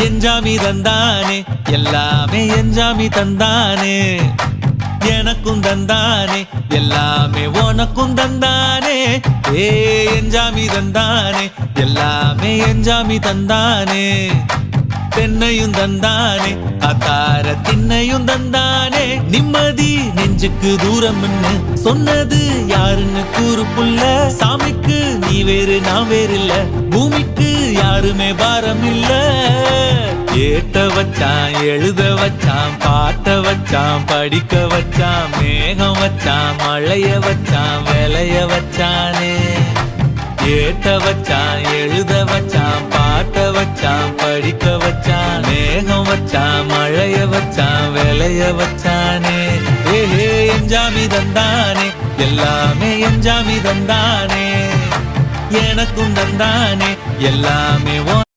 எஞ்சாமி தந்தானே எல்லாமே எஞ்சாமி தந்தானே எனக்கும் தந்தானே எல்லாமே உனக்கும் தந்தானே ஏ எஞ்சாமி தந்தானே எல்லாமே எஞ்சாமி தந்தானே தென்னையும் தந்தானே அத்தார திண்ணையும் தந்தானே நிம்மதி நெஞ்சுக்கு தூரம்னு சொன்னது யாருன்னு கூறு புள்ள சாமிக்கு நீ வேறு நான் வேறு இல்ல பூமிக்கு யாருமே பாரம் இல்ல ஏட்ட வச்சான் எழுத வச்சான் பாட்ட வச்சான் படிக்க வச்சான் மேகம் வச்சான் மழைய வச்சான் விளைய வச்சானே ஏட்ட வச்சான் எழுத வச்சான் பாட்ட வச்சான் படிக்க வச்சான் மேகம் வச்சான் மழைய வச்சான் விளைய வச்சானே ஏஹே எஞ்சாமி தந்தானே எல்லாமே எஞ்சாமி தந்தானே எனக்கும் தந்தானே எல்லாமே